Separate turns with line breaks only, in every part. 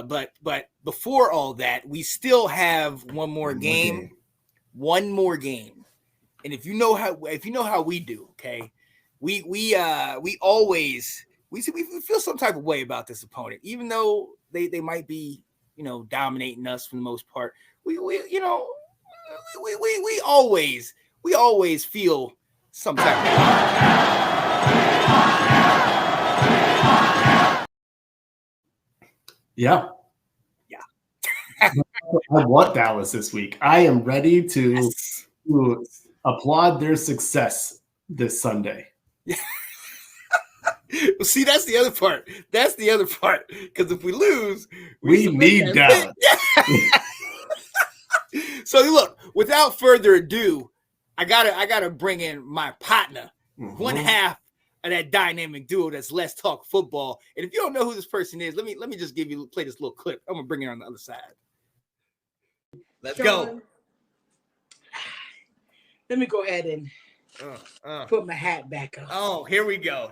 But before all that, we still have one more game. One more game. And if you know how we do, okay, we always we feel some type of way about this opponent, even though they might be dominating us for the most part. We always feel some type of
yeah. I want Dallas this week. I am ready to applaud their success this Sunday.
See, that's the other part. Because if we lose,
we need Dallas.
So look, without further ado, I gotta bring in my partner, one half of that dynamic duo that's Let's Talk Football. And if you don't know who this person is, let me just play this little clip. I'm gonna bring it on the other side. Let's go.
Let me go ahead and put my hat back on.
Oh, here we go.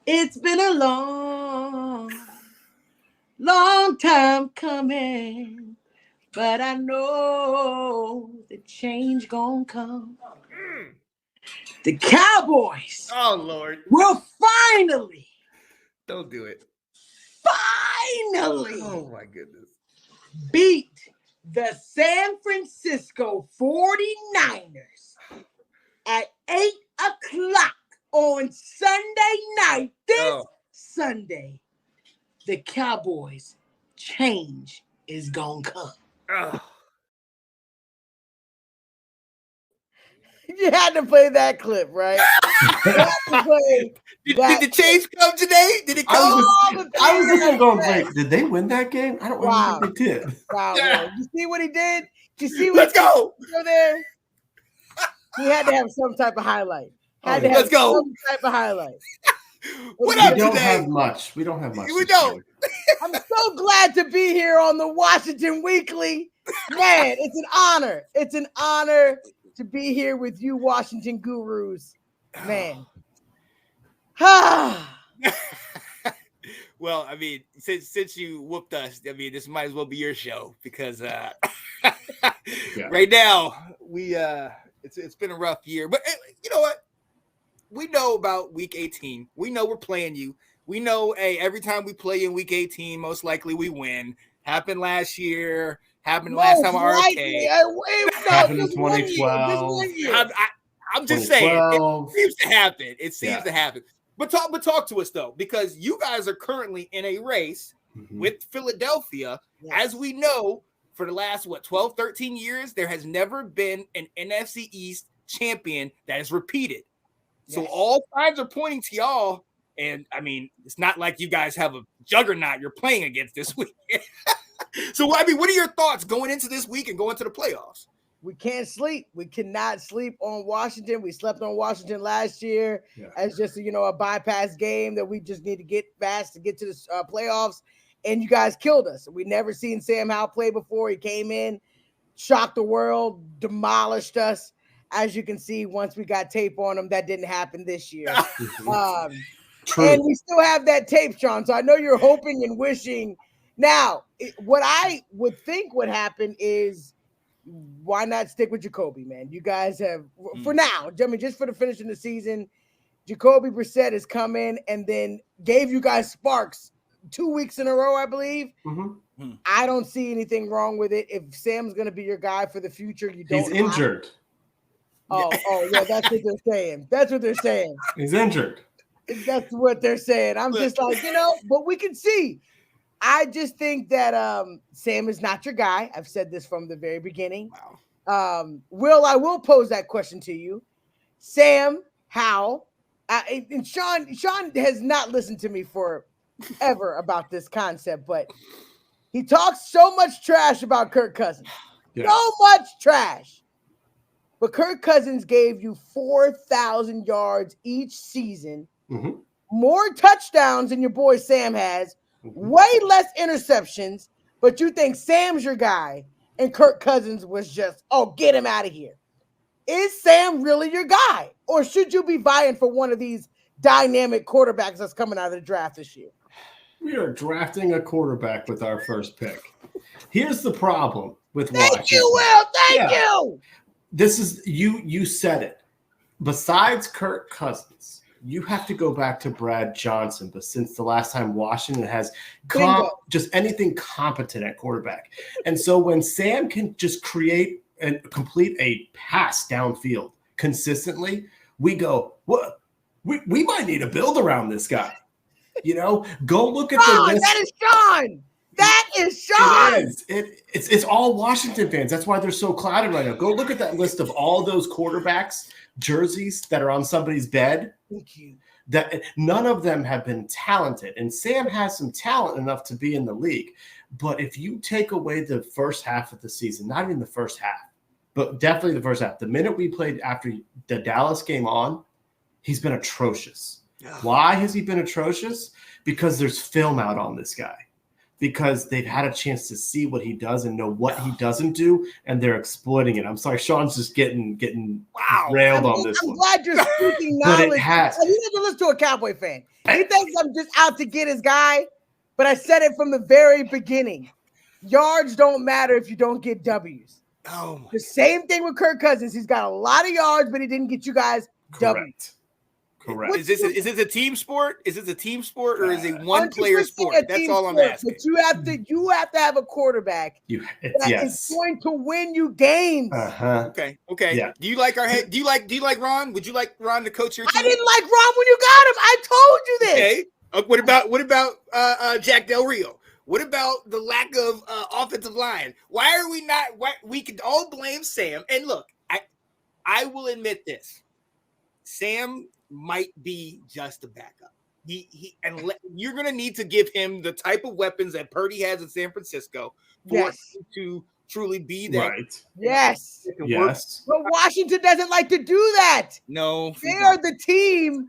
It's been a long time coming, but I know the change gonna come. The Cowboys,
oh Lord,
will finally,
don't do it.
Finally,
oh my goodness,
beat the San Francisco 49ers at 8:00 on Sunday night. This Sunday, the Cowboys change is gonna come. You had to play that clip, right?
Did the change come today? Did it come?
I was just going, wait, did they win that game? I don't remember if they did.
Wow. Yeah. You see what he did? You see what
Let's go.
There? He had to have some type of highlight.
Let's go.
Some type of highlight.
What up
today? We don't have much.
We don't.
I'm so glad to be here on the Washington Weekly. Man, it's an honor. It's an honor to be here with you, Washington gurus. Man.
Well, I mean, since you whooped us, I mean, this might as well be your show because right now it's been a rough year. But you know what? We know about week 18. We know we're playing you. We know, hey, every time we play in week 18, most likely we win. Happened last year. Happened last time at RK.
Happened in 2012.
I'm just saying, it seems to happen. It seems to happen. But talk to us though, because you guys are currently in a race with Philadelphia. Yes. As we know, for the last 12, 13 years, there has never been an NFC East champion that is repeated. Yes. So all signs are pointing to y'all. And I mean, it's not like you guys have a juggernaut you're playing against this week. So, I mean, what are your thoughts going into this week and going to the playoffs?
We can't sleep. We cannot sleep on Washington. We slept on Washington last year as just, a bypass game that we just need to get fast to get to the playoffs. And you guys killed us. We never seen Sam Howell play before. He came in, shocked the world, demolished us. As you can see, once we got tape on him, that didn't happen this year. And we still have that tape, Sean. So I know you're hoping and wishing. Now, what I would think would happen is, why not stick with Jacoby, man? You guys have, for now, I mean, just for the finishing the season, Jacoby Brissett has come in and then gave you guys sparks 2 weeks in a row, I believe. I don't see anything wrong with it. If Sam's going to be your guy for the future, you don't.
He's injured.
Oh, yeah, that's what they're saying. That's what they're saying.
He's injured.
That's what they're saying. I'm just like, but we can see. I just think that Sam is not your guy. I've said this from the very beginning. Wow. I will pose that question to you. Sam, how? And Sean has not listened to me forever about this concept, but he talks so much trash about Kirk Cousins. Yeah. So much trash. But Kirk Cousins gave you 4,000 yards each season, more touchdowns than your boy Sam has, way less interceptions, but you think Sam's your guy and Kirk Cousins was just, get him out of here. Is Sam really your guy? Or should you be vying for one of these dynamic quarterbacks that's coming out of the draft this year?
We are drafting a quarterback with our first pick. Here's the problem with Washington.
Thank you, Will. Thank you.
This is you said it. Besides Kirk Cousins, you have to go back to Brad Johnson. But since the last time Washington has just anything competent at quarterback. And so when Sam can just create and complete a pass downfield consistently, we go, what? We might need to build around this guy. Go look at the list.
That is Sean. That is Sean.
It's all Washington fans. That's why they're so clouded right now. Go look at that list of all those quarterbacks jerseys that are on somebody's bed.
Thank you.
That none of them have been talented, and Sam has some talent enough to be in the league. But if you take away the first half of the season, not even the first half, but definitely the first half, the minute we played after the Dallas game on, he's been atrocious. Why has he been atrocious? Because there's film out on this guy. Because they've had a chance to see what he does and know what he doesn't do, and they're exploiting it. I'm sorry, Sean's just getting railed on this one.
I'm glad you're speaking knowledge. But it has. You need to listen to a Cowboy fan. He thinks I'm just out to get his guy, but I said it from the very beginning. Yards don't matter if you don't get W's. The same thing with Kirk Cousins. He's got a lot of yards, but he didn't get you guys W's.
Correct.
Is this a team sport? Is this a team sport or is it one player sport? That's all I'm asking.
But you have to have a quarterback that is going to win you games.
Okay. Yeah. Do you like our head? Do you like Ron? Would you like Ron to coach your team?
I didn't like Ron when you got him. I told you this.
Okay. What about Jack Del Rio? What about the lack of offensive line? Why are we not? We could all blame Sam. And look, I will admit this. Sam might be just a backup. You're going to need to give him the type of weapons that Purdy has in San Francisco for him to truly be that.
Right.
Yes. But Washington doesn't like to do that.
No.
They are the team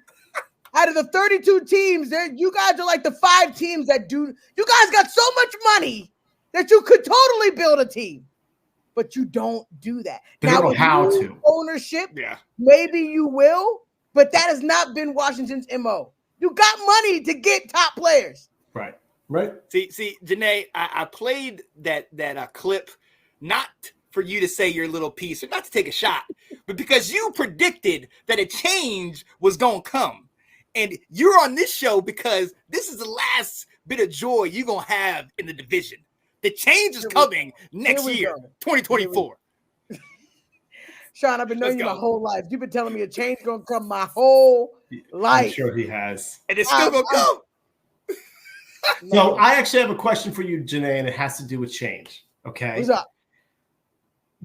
out of the 32 teams. You guys are like the 5 teams that do. You guys got so much money that you could totally build a team. But you don't do that.
They don't know how to.
Ownership, maybe you will. But that has not been Washington's MO. You got money to get top players.
Right.
See, Janae, I played that clip not for you to say your little piece or not to take a shot, but because you predicted that a change was going to come. And you're on this show because this is the last bit of joy you're going to have in the division. The change is coming next year, 2024.
Sean, I've been knowing you my whole life. You've been telling me a change going to come my whole life.
I'm sure he has.
And it's still going to come.
So I actually have a question for you, Janae, and it has to do with change. Okay.
What's up?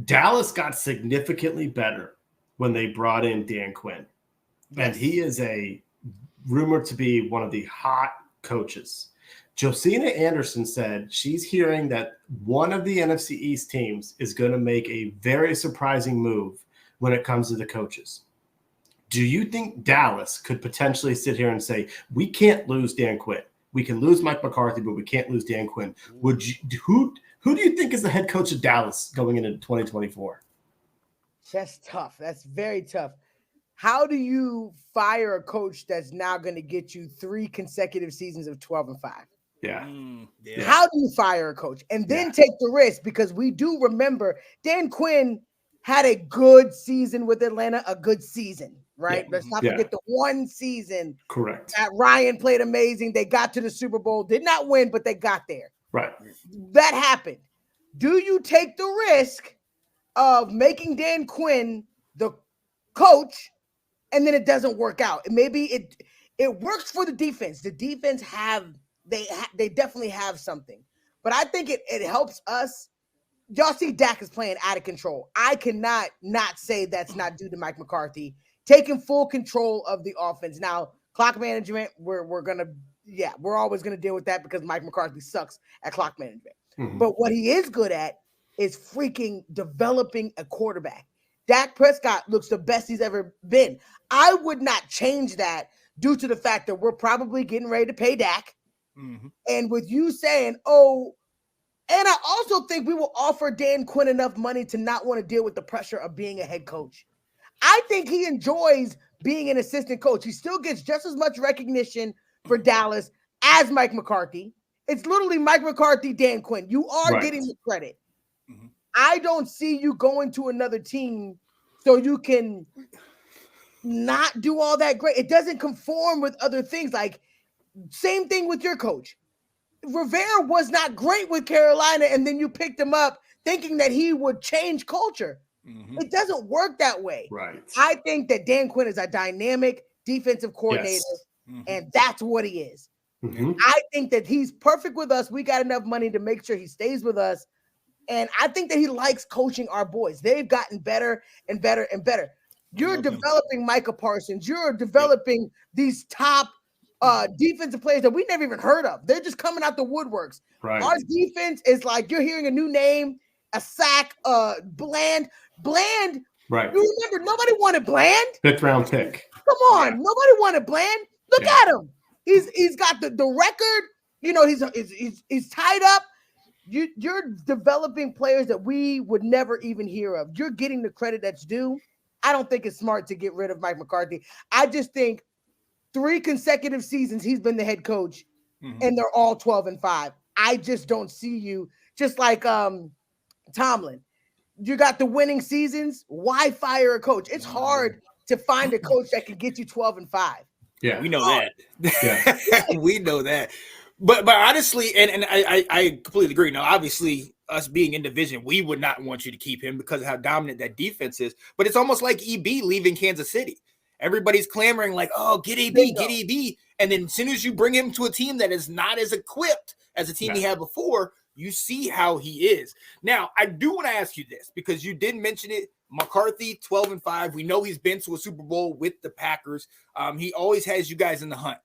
Dallas got significantly better when they brought in Dan Quinn. Yes. And he is rumored to be one of the hot coaches. Josina Anderson said she's hearing that one of the NFC East teams is going to make a very surprising move when it comes to the coaches. Do you think Dallas could potentially sit here and say, we can't lose Dan Quinn? We can lose Mike McCarthy, but we can't lose Dan Quinn. Who do you think is the head coach of Dallas going into 2024?
That's tough. That's very tough. How do you fire a coach that's now going to get you 3 consecutive seasons of 12-5?
Yeah.
How do you fire a coach and then take the risk? Because we do remember Dan Quinn had a good season with Atlanta, a good season, right? Let's not forget the one season.
Correct.
That Ryan played amazing. They got to the Super Bowl, did not win, but they got there.
Right.
That happened. Do you take the risk of making Dan Quinn the coach and then it doesn't work out? Maybe it works for the defense. The defense they definitely have something, but I think it helps us. Y'all see Dak is playing out of control. I cannot not say that's not due to Mike McCarthy taking full control of the offense. Now, clock management, we're always gonna deal with that because Mike McCarthy sucks at clock management. Mm-hmm. But what he is good at is freaking developing a quarterback. Dak Prescott looks the best he's ever been. I would not change that due to the fact that we're probably getting ready to pay Dak. Mm-hmm. And with you saying, and I also think we will offer Dan Quinn enough money to not want to deal with the pressure of being a head coach. I think he enjoys being an assistant coach. He still gets just as much recognition for Dallas as Mike McCarthy. It's literally Mike McCarthy, Dan Quinn. You are getting the credit. Mm-hmm. I don't see you going to another team so you can not do all that great. It doesn't conform with other things. Like, same thing with your coach. Rivera was not great with Carolina, and then you picked him up thinking that he would change culture. Mm-hmm. It doesn't work that way.
Right.
I think that Dan Quinn is a dynamic defensive coordinator, and that's what he is. Mm-hmm. I think that he's perfect with us. We got enough money to make sure he stays with us. And I think that he likes coaching our boys. They've gotten better and better and better. You're developing Micah Parsons. You're developing these top defensive players that we never even heard of. They're just coming out the woodworks. Right. Our defense is like, you're hearing a new name, a sack, Bland. Right. You remember, nobody wanted Bland.
5th round pick.
Come on. Yeah. Nobody wanted Bland. Look at him. He's got the record. You know, he's tied up. You're developing players that we would never even hear of. You're getting the credit that's due. I don't think it's smart to get rid of Mike McCarthy. I just think 3 consecutive seasons he's been the head coach, and they're all 12-5. I just don't see you. Just like Tomlin, you got the winning seasons. Why fire a coach? It's hard to find a coach that can get you 12-5.
Yeah,
we know that. Yeah. We know that. But honestly, and I completely agree. Now, obviously, us being in division, we would not want you to keep him because of how dominant that defense is. But it's almost like EB leaving Kansas City. Everybody's clamoring like, oh, get EB, get EB. And then as soon as you bring him to a team that is not as equipped as a team he had before, you see how he is. Now, I do want to ask you this because you did mention it. McCarthy, 12-5. We know he's been to a Super Bowl with the Packers. He always has you guys in the hunt.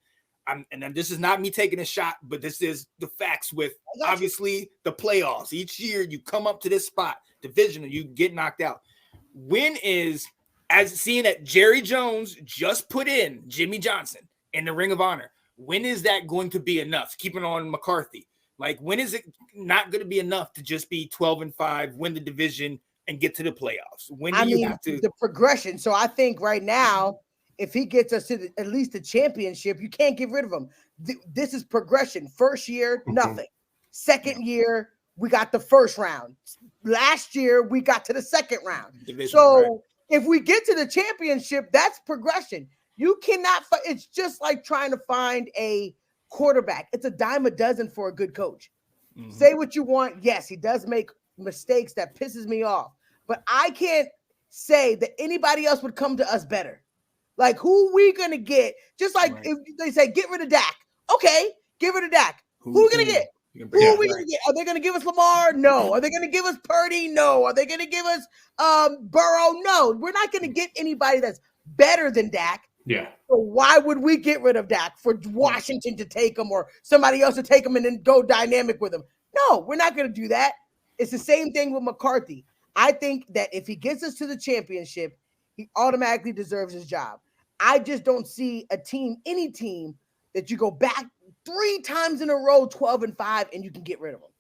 And this is not me taking a shot, but this is the facts with obviously the playoffs. Each year you come up to this spot, division, and you get knocked out. When is, as seeing that Jerry Jones just put in Jimmy Johnson in the Ring of Honor, when is that going to be enough? Keeping on McCarthy. Like, when is it not going to be enough to just be 12-5, win the division, and get to the playoffs? When do you have to?
The progression. So I think right now, if he gets us to at least the championship, you can't get rid of him. This is progression. First year, nothing. Second year, we got the first round. Last year, we got to the second round. Division, if we get to the championship, that's progression. You cannot. It's just like trying to find a quarterback. It's a dime a dozen for a good coach. Say what you want. Yes, he does make mistakes that pisses me off, but I can't say that anybody else would come to us better. Like, who we gonna get? Just like if they say get rid of Dak, okay, get rid of Dak. Who are we gonna get? Who are we gonna get? Are they gonna give us Lamar? No. Are they gonna give us Purdy? No. Are they gonna give us Burrow? No. We're not gonna get anybody that's better than Dak.
Yeah.
So why would we get rid of Dak for Washington to take him or somebody else to take him and then go dynamic with him? No, we're not gonna do that. It's the same thing with McCarthy. I think that if he gets us to the championship, he automatically deserves his job. I just don't see any team that you go back 3 times in a row, 12-5, and you can get rid of them.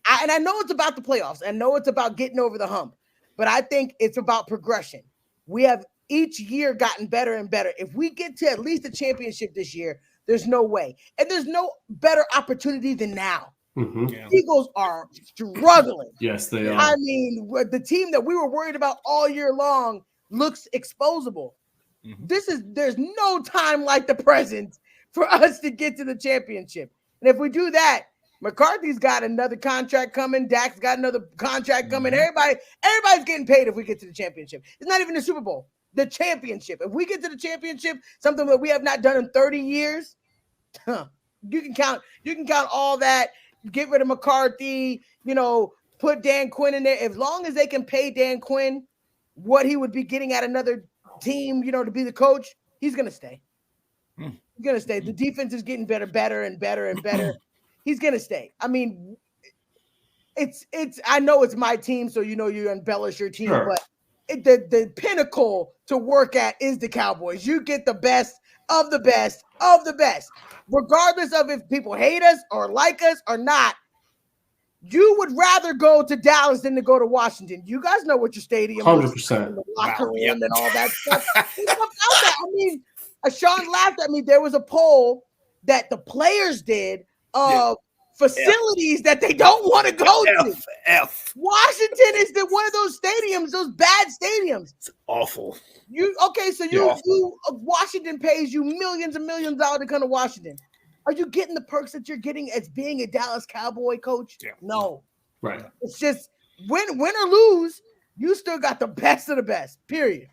I know it's about the playoffs. I know it's about getting over the hump, but I think it's about progression. We have each year gotten better and better. If we get to at least the championship this year, there's no way. And there's no better opportunity than now. Eagles are struggling.
Yes, they are.
I mean, the team that we were worried about all year long looks exposable. There's no time like the present for us to get to the championship. And if we do that, McCarthy's got another contract coming. Dak's got another contract coming. Everybody's getting paid if we get to the championship. It's not even the Super Bowl, the championship. If we get to the championship, something that we have not done in 30 years, you can count all that. Get rid of McCarthy, put Dan Quinn in there. As long as they can pay Dan Quinn what he would be getting at another team, to be the coach, he's going to stay. He's going to stay. The defense is getting better and better. He's going to stay. I mean, I know it's my team, so you embellish your team, but the pinnacle to work at is the Cowboys. You get the best of the best of the best. Regardless of if people hate us or like us or not, you would rather go to Dallas than to go to Washington. You guys know what your stadium
100%.
The locker room and all that stuff. I mean, Sean laughed at me. There was a poll that the players did of facilities that they don't want to go to. Washington is one of those stadiums, those bad stadiums.
It's awful.
Washington pays you millions and millions of dollars to come to Washington. Are you getting the perks that you're getting as being a Dallas Cowboy coach?
Yeah.
No.
Right.
It's just win or lose, you still got the best of the best. Period.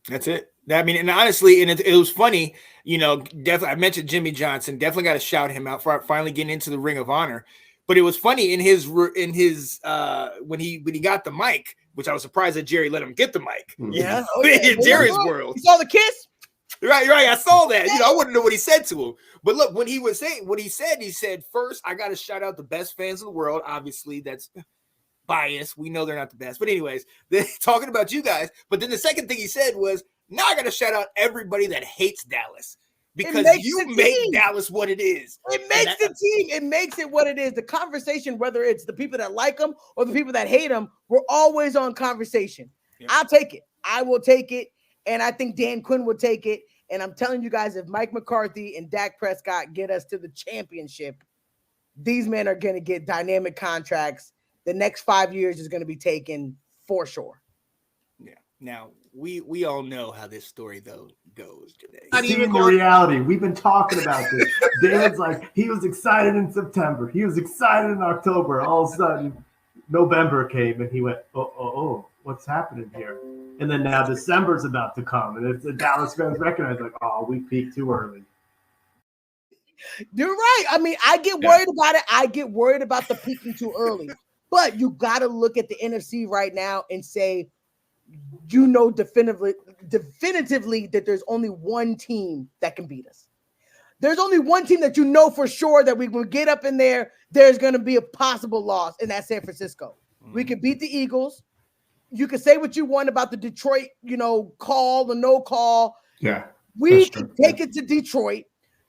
That's it. I mean, and honestly, and it was funny, definitely. I mentioned Jimmy Johnson. Definitely got to shout him out for finally getting into the Ring of Honor. But it was funny in his when he got the mic, which I was surprised that Jerry let him get the mic.
Yeah,
in Jerry's world.
You saw the kiss?
Right. I saw that. I wouldn't know what he said to him. But look, when he was saying what he said, first, I got to shout out the best fans in the world. Obviously, that's biased. We know they're not the best. But anyways, they're talking about you guys. But then the second thing he said was, now I got to shout out everybody that hates Dallas. Because you make Dallas what it is.
It makes the team. It makes it what it is. The conversation, whether it's the people that like them or the people that hate them, we're always on conversation. Yeah. I'll take it. I will take it. And I think Dan Quinn will take it. And I'm telling you guys, if Mike McCarthy and Dak Prescott get us to the championship, these men are going to get dynamic contracts. The next 5 years is going to be taken for sure.
Yeah. Now, we all know how this story, though, goes today.
Not even the reality. We've been talking about this. Dan's like, he was excited in September. He was excited in October. All of a sudden, November came, and he went, oh, what's happening here? And then now December's about to come, and if the Dallas fans recognize, like, oh, we peaked too early.
You're right. I mean, I get worried about it. I get worried about the peaking too early. But you got to look at the NFC right now and say, definitively that there's only one team that can beat us. There's only one team that for sure that we will get up in there. There's going to be a possible loss, and that's San Francisco. Mm-hmm. We could beat the Eagles. You can say what you want about the Detroit, call, the no call.
Yeah.
We can take it to Detroit.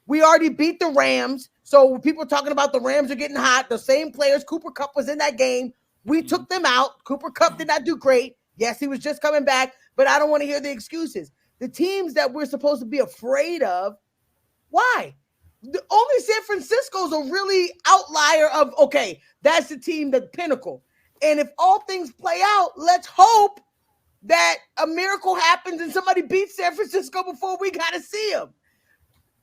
We already beat the Rams. So people are talking about the Rams are getting hot. The same players, Cooper Kupp was in that game. We took them out. Cooper Kupp did not do great. Yes, he was just coming back, but I don't want to hear the excuses. The teams that we're supposed to be afraid of, why? Only San Francisco's a really outlier of, okay, that's the team, the pinnacle. And if all things play out, let's hope that a miracle happens and somebody beats San Francisco before we got to see them.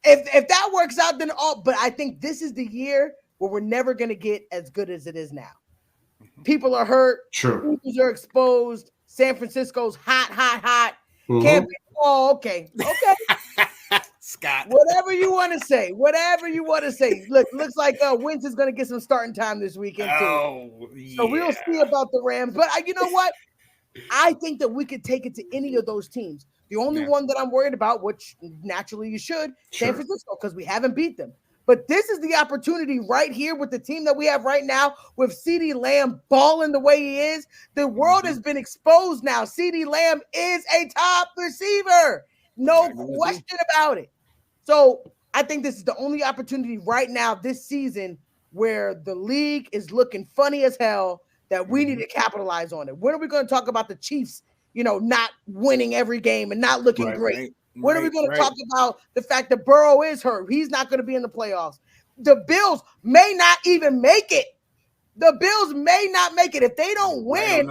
If that works out, then but I think this is the year where we're never going to get as good as it is now. People are hurt.
True.
Teams are exposed. San Francisco's hot. Mm-hmm. Can't be. Oh, okay.
Scott.
Whatever you want to say. Look, looks like Wentz is going to get some starting time this weekend too.
Oh, yeah.
So we'll see about the Rams. But you know what? I think that we could take it to any of those teams. The only one that I'm worried about, which naturally you should, San Francisco, because we haven't beat them. But this is the opportunity right here with the team that we have right now, with CeeDee Lamb balling the way he is. The world has been exposed now. CeeDee Lamb is a top receiver. No question about it. So I think this is the only opportunity right now this season where the league is looking funny as hell that we need to capitalize on it. When are we going to talk about the Chiefs, not winning every game and not looking great? When are we going to talk about the fact that Burrow is hurt? He's not going to be in the playoffs. The Bills may not even make it. If they don't win,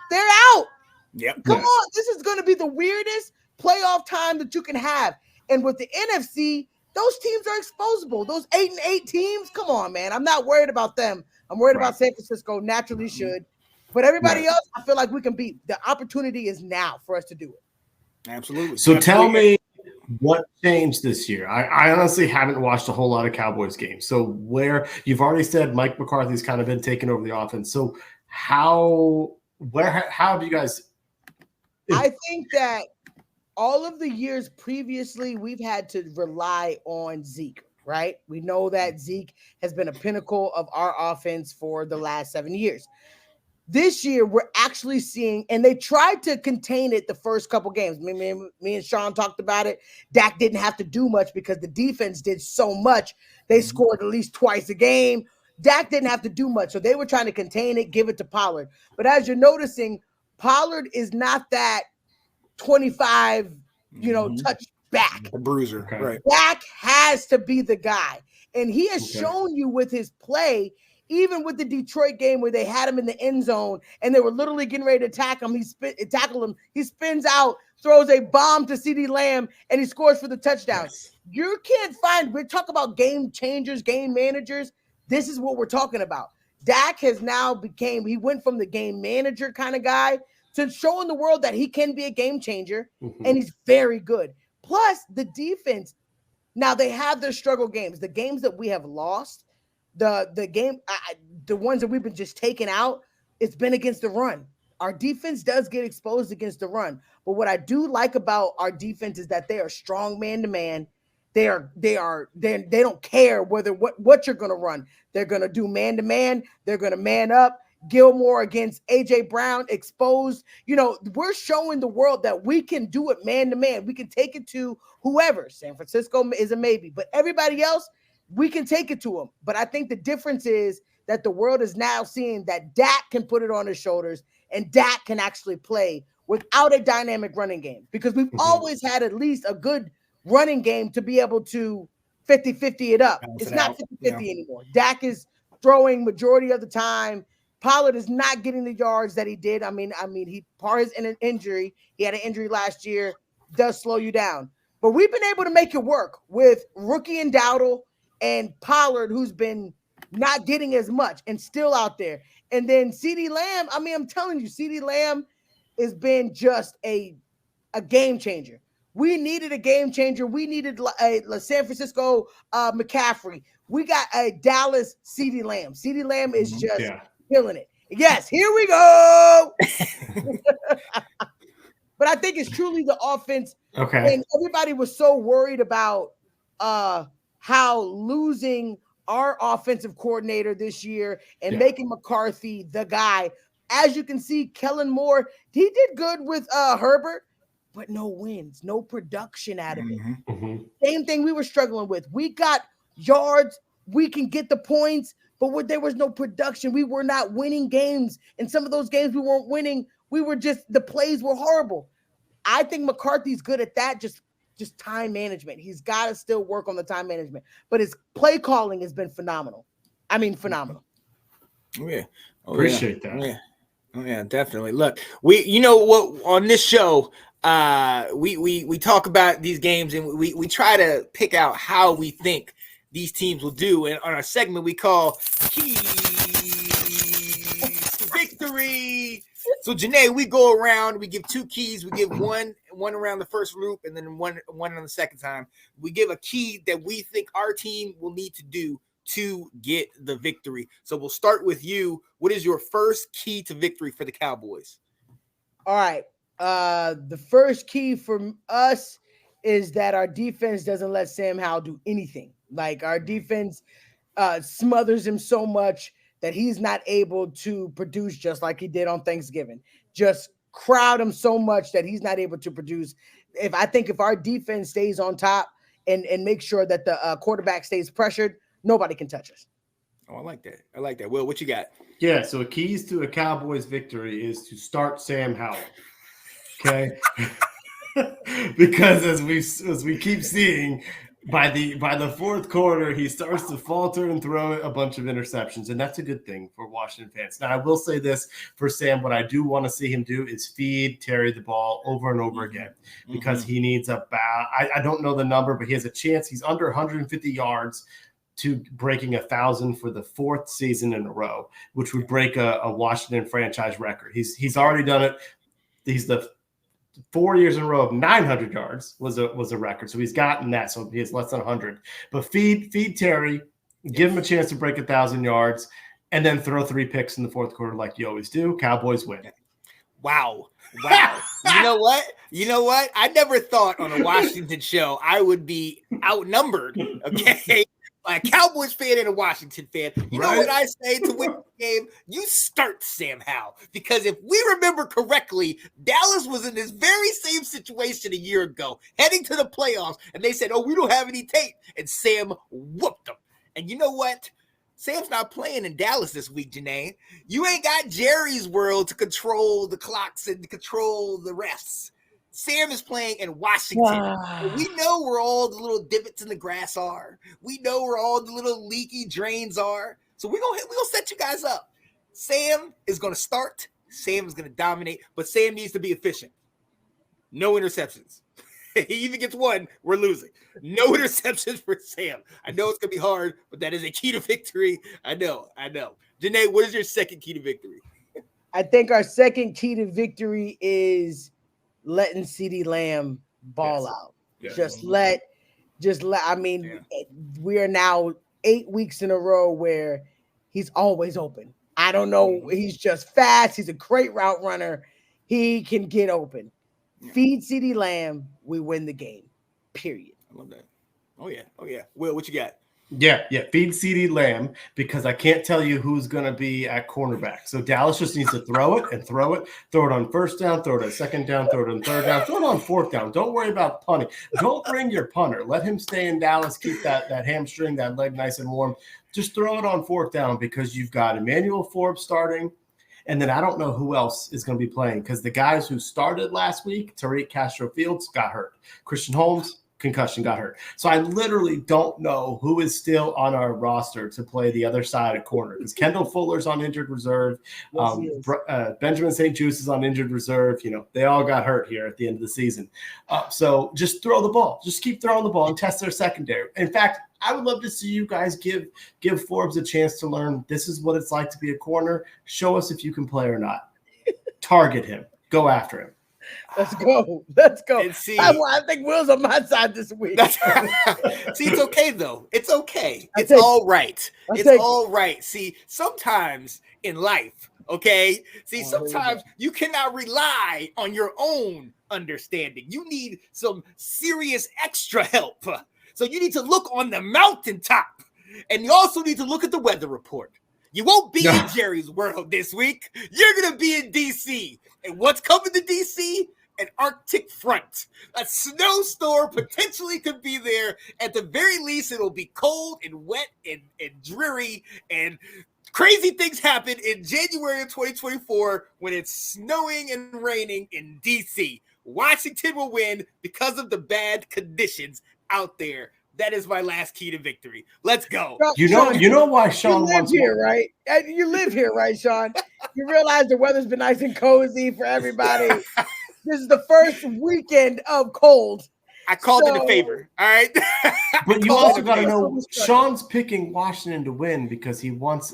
they're out.
Yep.
Come on. This is going to be the weirdest playoff time that you can have. And with the NFC, those teams are exposable. Those 8-8 teams, come on, man. I'm not worried about them. I'm worried about San Francisco. Naturally should. But everybody else, I feel like we can beat. The opportunity is now for us to do it.
Absolutely.
So tell me what changed this year. I honestly haven't watched a whole lot of Cowboys games. So where you've already said Mike McCarthy's kind of been taking over the offense. So how have you guys?
I think that all of the years previously, we've had to rely on Zeke, right? We know that Zeke has been a pinnacle of our offense for the last 7 years. This year, we're actually seeing, and they tried to contain it the first couple games. Me and Sean talked about it. Dak didn't have to do much because the defense did so much. They scored at least twice a game. Dak didn't have to do much. So they were trying to contain it, give it to Pollard. But as you're noticing, Pollard is not that 25, touch back.
The bruiser, right?
Dak has to be the guy, and he has shown you with his play. Even with the Detroit game where they had him in the end zone and they were literally getting ready to attack him, tackle him. He spins out, throws a bomb to CeeDee Lamb, and he scores for the touchdown. Yes. You can't find. We talk about game changers, game managers. This is what we're talking about. Dak has now he went from the game manager kind of guy to showing the world that he can be a game changer, and he's very good. Plus, the defense. Now they have their struggle games. The games that we have lost. The ones that we've been just taking out, it's been against the run. Our defense does get exposed against the run. But what I do like about our defense is that they are strong man-to-man. They don't care what you're going to run. They're going to do man-to-man. They're going to man up. Gilmore against A.J. Brown exposed. We're showing the world that we can do it man-to-man. We can take it to whoever. San Francisco is a maybe. But everybody else, we can take it to them. But I think the difference is that the world is now seeing that Dak can put it on his shoulders and Dak can actually play without a dynamic running game, because we've always had at least a good running game to be able to 50-50 it up. It's not 50-50 anymore. Dak is throwing majority of the time. Pollard is not getting the yards that he did. I mean, he part is in an injury. He had an injury last year. Does slow you down. But we've been able to make it work with rookie and Dowdle and Pollard, who's been not getting as much and still out there. And then CeeDee Lamb, I'm telling you, CeeDee Lamb has been just a game changer. We needed a game changer. We needed a San Francisco McCaffrey. We got a Dallas CeeDee Lamb. CeeDee Lamb is just killing it. Yes, here we go. But I think it's truly the offense.
Okay.
And everybody was so worried about how losing our offensive coordinator this year and making McCarthy the guy. As you can see, Kellen Moore, he did good with Herbert, but no wins, no production out of it. Same thing we were struggling with. We got yards, we can get the points, but there was no production. We were not winning games. And some of those games we weren't winning. The plays were horrible. I think McCarthy's good at that, just time management. He's got to still work on the time management, but his play calling has been phenomenal. Phenomenal.
Oh, yeah.
Appreciate that.
Oh yeah, definitely. Look, what on this show, we talk about these games and we try to pick out how we think these teams will do. And on our segment, we call Keys to Victory. So, Janae, we go around, we give two keys. We give one around the first loop and then one on the second time. We give a key that we think our team will need to do to get the victory. So we'll start with you. What is your first key to victory for the Cowboys?
All right. The first key for us is that our defense doesn't let Sam Howell do anything. Like, our defense smothers him so much that he's not able to produce just like he did on Thanksgiving. Just crowd him so much that he's not able to produce. If our defense stays on top and make sure that the quarterback stays pressured, nobody can touch us.
Oh, I like that. Will, what you got?
Yeah, so keys to a Cowboys victory is to start Sam Howell. Okay? Because as we keep seeing, by the fourth quarter, he starts to falter and throw a bunch of interceptions, and that's a good thing for Washington fans. Now, I will say this for Sam: what I do want to see him do is feed Terry the ball over and over again, because he needs I don't know the number, but he has a chance. He's under 150 yards to breaking 1,000 for the fourth season in a row, which would break a Washington franchise record. He's already done it. He's the 4 years in a row of 900 yards was a record. So he's gotten that. So he has less than 100. But feed Terry, give him a chance to break 1,000 yards, and then throw 3 picks in the fourth quarter like you always do. Cowboys win.
Wow. You know what? I never thought on a Washington show I would be outnumbered. Okay. A Cowboys fan and a Washington fan. You know what I say to win the game? You start Sam Howell. Because if we remember correctly, Dallas was in this very same situation a year ago, heading to the playoffs, and they said, we don't have any tape. And Sam whooped them. And you know what? Sam's not playing in Dallas this week, Janae. You ain't got Jerry's world to control the clocks and to control the refs. Sam is playing in Washington. We know where all the little divots in the grass are. We know where all the little leaky drains are. So we're gonna set you guys up. Sam is gonna start. Sam is gonna dominate, but Sam needs to be efficient. No interceptions. He even gets one, we're losing. No interceptions for Sam. I know it's gonna be hard, but that is a key to victory. I know. Janae, what is your second key to victory?
I think our second key to victory is letting CeeDee Lamb ball out. Yeah. Just let. I mean, we are now 8 weeks in a row where he's always open. I don't know. He's just fast. He's a great route runner. He can get open. Yeah. Feed CeeDee Lamb. We win the game. Period.
I love that. Oh yeah. Will, what you got?
Yeah. Feed CeeDee Lamb, because I can't tell you who's going to be at cornerback. So Dallas just needs to throw it. Throw it on first down, throw it on second down, throw it on third down, throw it on fourth down. Don't worry about punting. Don't bring your punter. Let him stay in Dallas, keep that hamstring, that leg nice and warm. Just throw it on fourth down, because you've got Emmanuel Forbes starting. And then I don't know who else is going to be playing, because the guys who started last week, Tariq Castro-Fields, got hurt. Christian Holmes, concussion, got hurt. So I literally don't know who is still on our roster to play the other side of corner, because Kendall Fuller's on injured reserve. Benjamin St. Juice is on injured reserve. They all got hurt here at the end of the season. So just throw the ball. Just keep throwing the ball and test their secondary. In fact, I would love to see you guys give Forbes a chance to learn this is what it's like to be a corner. Show us if you can play or not. Target him. Go after him.
Let's go. And see, I think Will's on my side this week.
See, it's okay though. It's okay. It's all right. It's all right. See, sometimes in life, okay? See, sometimes you cannot rely on your own understanding. You need some serious extra help. So you need to look on the mountaintop, and you also need to look at the weather report. You won't be in Jerry's world this week. You're going to be in D.C. And what's coming to D.C.? An Arctic front. A snowstorm potentially could be there. At the very least, it'll be cold and wet and dreary, and crazy things happen in January of 2024 when it's snowing and raining in D.C. Washington will win because of the bad conditions out there. That is my last key to victory. Let's go.
You know why Sean
lives here, right? You live here, right, Sean? You realize the weather's been nice and cozy for everybody. This is the first weekend of cold.
I called it a favor. All right.
But you also got to know Sean's picking Washington to win because he wants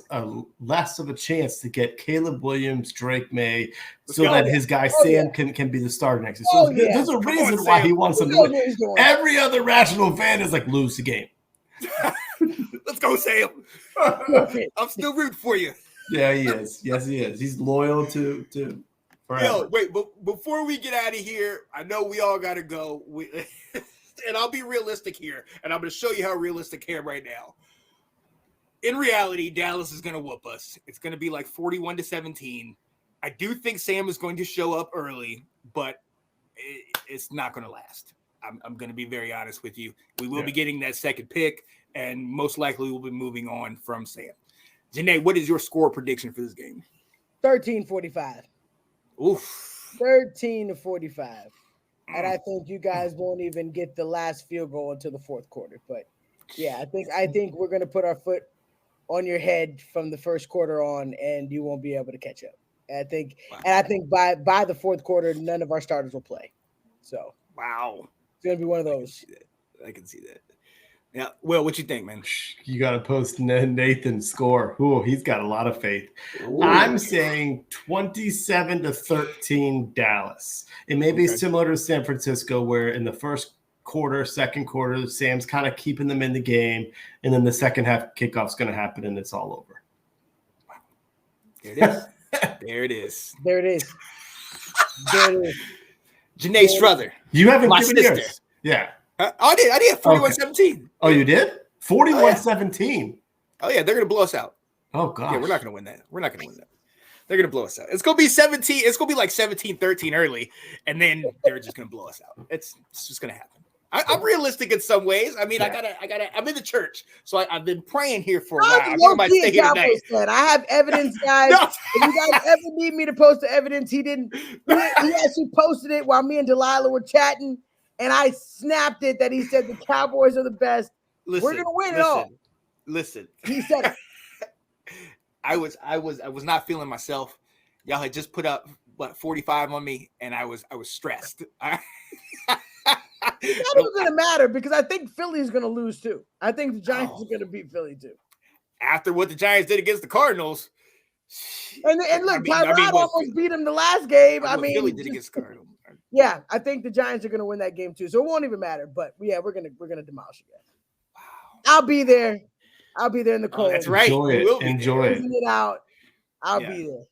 less of a chance to get Caleb Williams, Drake May, that his guy Sam can be the starter next year. So there's a reason why he wants him to win. Every other rational fan is like, lose the game.
Let's go, Sam. I'm still rooting for you.
Yeah, he is. Yes, he is. He's loyal to forever.
Yo, wait, but before we get out of here, I know we all got to go. And I'll be realistic here, and I'm going to show you how realistic I am right now. In reality, Dallas is going to whoop us. It's going to be like 41-17. I do think Sam is going to show up early, but it's not going to last. I'm going to be very honest with you. We will be getting that second pick, and most likely we'll be moving on from Sam. Janae, what is your score prediction for this game?
13-45.
Oof.
13-45. And I think you guys won't even get the last field goal until the fourth quarter. But yeah, I think we're gonna put our foot on your head from the first quarter on, and you won't be able to catch up. And I think by the fourth quarter, none of our starters will play. So it's gonna be one of those.
I can see that. Yeah. Well, what you think, man?
You got to post Nathan's score. Ooh, he's got a lot of faith. Ooh. I'm saying 27-13 Dallas. It may be similar to San Francisco, where in the first quarter, second quarter, Sam's kind of keeping them in the game, and then the second half kickoff's going to happen, and it's all over.
There it is. There it is.
There it is. There it is.
Janae Struther.
You haven't given yours. Yeah.
I did 41-17.
Okay. Oh, you did? 41-17.
Oh, yeah, they're going to blow us out.
Oh, gosh.
Yeah, we're not going to win that. They're going to blow us out. It's going to be 17. It's going to be like 17-13 early, and then they're just going to blow us out. It's just going to happen. I'm realistic in some ways. I mean, yeah. I'm in the church, so I've been praying here for a while.
I'm about to stay here tonight. I have evidence, guys. No. If you guys ever need me to post the evidence, he actually posted it while me and Delilah were chatting, and I snapped it that he said the Cowboys are the best. We're gonna win it all.
Listen,
he said it.
I was not feeling myself. Y'all had just put up 45 on me, and I was stressed.
It's not even going to matter because I think Philly's going to lose too. I think the Giants are going to beat Philly too.
After what the Giants did against the Cardinals.
And look, Tyrod almost beat him the last game.
Philly did against the Cardinals.
Yeah, I think the Giants are going to win that game too. So it won't even matter. But yeah, we're gonna demolish you guys. Wow. I'll be there. I'll be there in the cold.
That's right.
Enjoy it.
It out. I'll be there.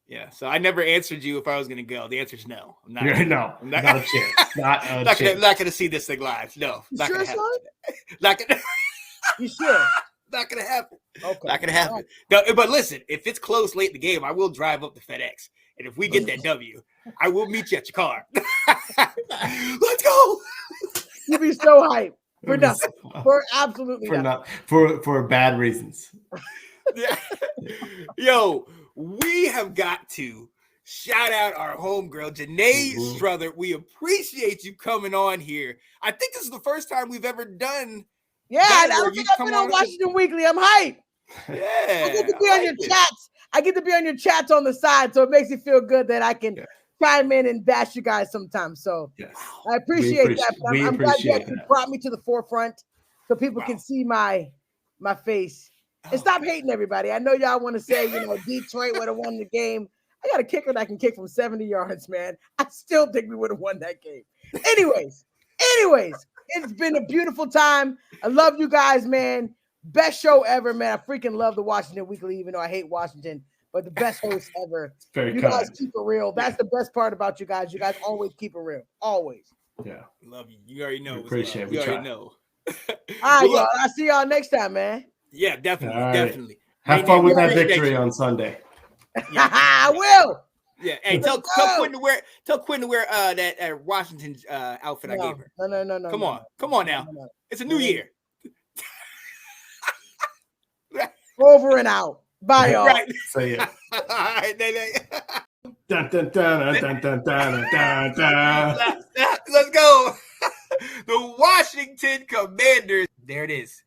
Yeah, so I never answered you if I was going to go. The answer is no. I'm not.
No, not a chance. Not
going to see this thing live. No, not going to happen. Not going.
You sure?
Not going to happen.
Okay.
Not going to happen. Right. No, but listen, if it's close late in the game, I will drive up to FedEx, and if we get that W, I will meet you at your car. Let's go.
You'll be so hyped for nothing. For absolutely
nothing. For bad reasons.
Yeah. Yo. We have got to shout out our homegirl, Janae Struther. We appreciate you coming on here. I think this is the first time we've ever done.
Yeah, I don't think I've been on Washington Weekly. I'm hyped.
Yeah.
I get to be on your chats. I get to be on your chats on the side, so it makes me feel good that I can chime in and bash you guys sometimes. So I appreciate that. I'm glad you brought me to the forefront so people can see my face. And stop hating everybody. I know y'all want to say, Detroit would have won the game. I got a kicker that can kick from 70 yards, man. I still think we would have won that game. Anyways, it's been a beautiful time. I love you guys, man. Best show ever, man. I freaking love the Washington Weekly, even though I hate Washington, but the best host ever. You guys keep it real. That's the best part about you guys. You guys always keep it real. Always.
Yeah.
Love you. You already know.
Appreciate it.
You already know.
All right, y'all. I'll see y'all next time, man.
Yeah, definitely, definitely.
Have fun with that victory on Sunday.
Yeah. I will.
Yeah, hey, tell Quinn to wear that Washington outfit I gave her.
No.
Come on now. No. It's a new year.
Over and out. Bye, y'all.
Right. See ya.
All right,
dun, dun, dun, dun, dun, dun, dun, dun.
Let's go. The Washington Commanders. There it is.